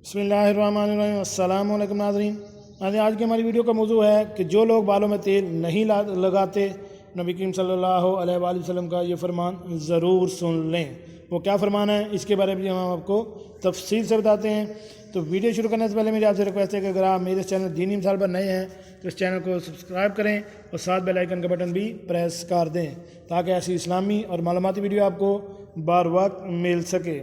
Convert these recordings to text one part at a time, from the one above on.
بسم اللہ الرحمن الرحیم۔ السلام علیکم ناظرین۔ آج کی ہماری ویڈیو کا موضوع ہے کہ جو لوگ بالوں میں تیل نہیں لگاتے، نبی کریم صلی اللہ علیہ وآلہ وسلم کا یہ فرمان ضرور سن لیں۔ وہ کیا فرمان ہے اس کے بارے میں ہم آپ کو تفصیل سے بتاتے ہیں۔ تو ویڈیو شروع کرنے سے پہلے میری آپ سے ریکویسٹ ہے کہ اگر آپ میرے چینل دینی مثال پر نئے ہیں تو اس چینل کو سبسکرائب کریں اور ساتھ بیل آئیکن کا بٹن بھی پریس کر دیں تاکہ ایسی اسلامی اور معلوماتی ویڈیو آپ کو بار وقت مل سکے۔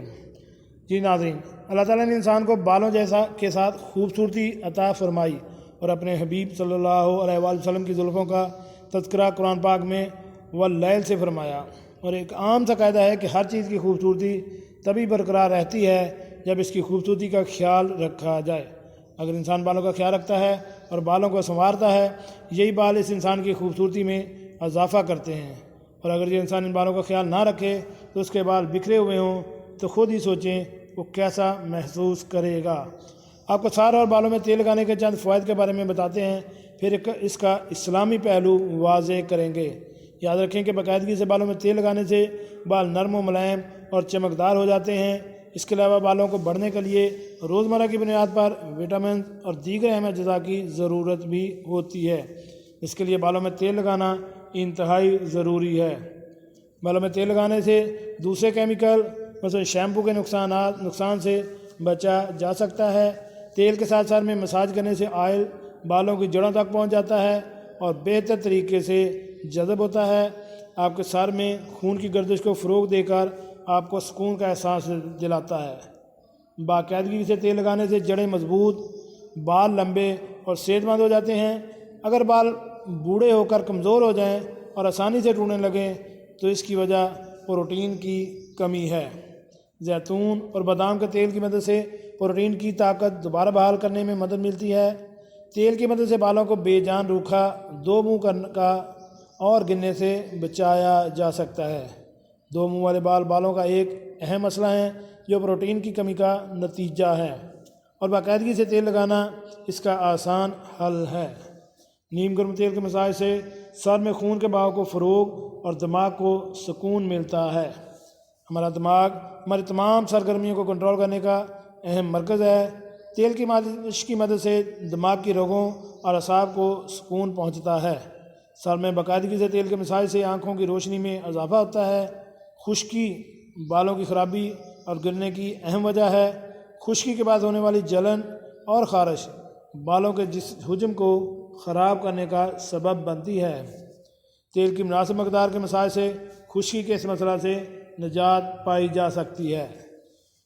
جی ناظرین، اللہ تعالیٰ نے انسان کو بالوں جیسا کے ساتھ خوبصورتی عطا فرمائی اور اپنے حبیب صلی اللہ علیہ وآلہ وسلم کی زلفوں کا تذکرہ قرآن پاک میں واللیل سے فرمایا۔ اور ایک عام سا قاعدہ ہے کہ ہر چیز کی خوبصورتی تبھی برقرار رہتی ہے جب اس کی خوبصورتی کا خیال رکھا جائے۔ اگر انسان بالوں کا خیال رکھتا ہے اور بالوں کو سنوارتا ہے، یہی بال اس انسان کی خوبصورتی میں اضافہ کرتے ہیں۔ اور اگر یہ انسان ان بالوں کا خیال نہ رکھے تو اس کے بال بکھرے ہوئے ہوں تو خود ہی سوچیں وہ کیسا محسوس کرے گا۔ آپ کو سر اور بالوں میں تیل لگانے کے چند فوائد کے بارے میں بتاتے ہیں، پھر اس کا اسلامی پہلو واضح کریں گے۔ یاد رکھیں کہ باقاعدگی سے بالوں میں تیل لگانے سے بال نرم و ملائم اور چمکدار ہو جاتے ہیں۔ اس کے علاوہ بالوں کو بڑھنے کے لیے روزمرہ کی بنیاد پر وٹامن اور دیگر اہم اجزاء کی ضرورت بھی ہوتی ہے۔ اس کے لیے بالوں میں تیل لگانا انتہائی ضروری ہے۔ بالوں میں تیل لگانے سے دوسرے کیمیکل مثلا شیمپو کے نقصان سے بچا جا سکتا ہے۔ تیل کے ساتھ ساتھ میں مساج کرنے سے آئل بالوں کی جڑوں تک پہنچ جاتا ہے اور بہتر طریقے سے جذب ہوتا ہے۔ آپ کے سر میں خون کی گردش کو فروغ دے کر آپ کو سکون کا احساس دلاتا ہے۔ باقاعدگی سے تیل لگانے سے جڑیں مضبوط، بال لمبے اور صحت مند ہو جاتے ہیں۔ اگر بال بوڑھے ہو کر کمزور ہو جائیں اور آسانی سے ٹوٹنے لگیں تو اس کی وجہ پروٹین کی کمی ہے۔ زیتون اور بادام کے تیل کی مدد سے پروٹین کی طاقت دوبارہ بحال کرنے میں مدد ملتی ہے۔ تیل کی مدد سے بالوں کو بے جان روکھا، دو منہ کا اور گرنے سے بچایا جا سکتا ہے۔ دو منہ والے بالوں کا ایک اہم مسئلہ ہے جو پروٹین کی کمی کا نتیجہ ہے، اور باقاعدگی سے تیل لگانا اس کا آسان حل ہے۔ نیم گرم تیل کے مساج سے سر میں خون کے بہاؤ کو فروغ اور دماغ کو سکون ملتا ہے۔ ہمارا دماغ ہماری تمام سرگرمیوں کو کنٹرول کرنے کا اہم مرکز ہے۔ تیل کی مالش کی مدد سے دماغ کی رگوں اور اعصاب کو سکون پہنچتا ہے۔ سر میں باقاعدگی سے تیل کے مساج سے آنکھوں کی روشنی میں اضافہ ہوتا ہے۔ خشکی بالوں کی خرابی اور گرنے کی اہم وجہ ہے۔ خشکی کے بعد ہونے والی جلن اور خارش بالوں کے حجم کو خراب کرنے کا سبب بنتی ہے۔ تیل کی مناسب مقدار کے مساج سے خشکی کے اس مسئلہ سے نجات پائی جا سکتی ہے۔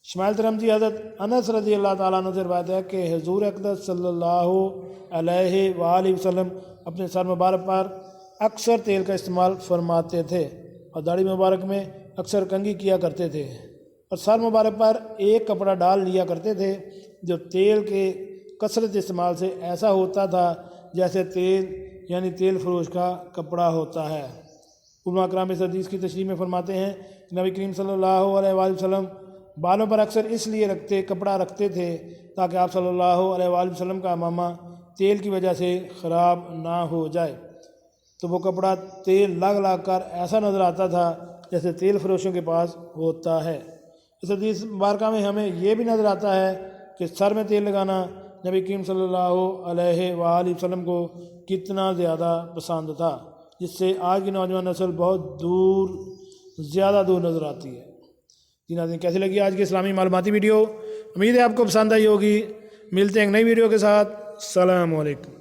شمائل ترمذی حضرت انس رضی اللہ تعالیٰ عنہ سے روایت ہے کہ حضور اقدس صلی اللہ علیہ وآلہ وسلم اپنے سر مبارک پر اکثر تیل کا استعمال فرماتے تھے اور داڑھی مبارک میں اکثر کنگھی کیا کرتے تھے، اور سر مبارک پر ایک کپڑا ڈال لیا کرتے تھے جو تیل کے کثرت استعمال سے ایسا ہوتا تھا جیسے تیل فروش کا کپڑا ہوتا ہے۔ علماء کرام اس حدیث کی تشریح میں فرماتے ہیں کہ نبی کریم صلی اللہ علیہ وآلہ وسلم بالوں پر اکثر اس لیے کپڑا رکھتے تھے تاکہ آپ صلی اللہ علیہ وآلہ وسلم کا امامہ تیل کی وجہ سے خراب نہ ہو جائے، تو وہ کپڑا تیل لگ کر ایسا نظر آتا تھا جیسے تیل فروشوں کے پاس ہوتا ہے۔ اس حدیث مبارکہ میں ہمیں یہ بھی نظر آتا ہے کہ سر میں تیل لگانا نبی کریم صلی اللہ علیہ وآلہ وسلم کو کتنا زیادہ پسند تھا، جس سے آج کی نوجوان نسل بہت زیادہ دور نظر آتی ہے۔ جی ناظرین، کیسی لگی آج کی اسلامی معلوماتی ویڈیو؟ امید ہے آپ کو پسند آئی ہوگی۔ ملتے ہیں ایک نئی ویڈیو کے ساتھ۔ السلام علیکم۔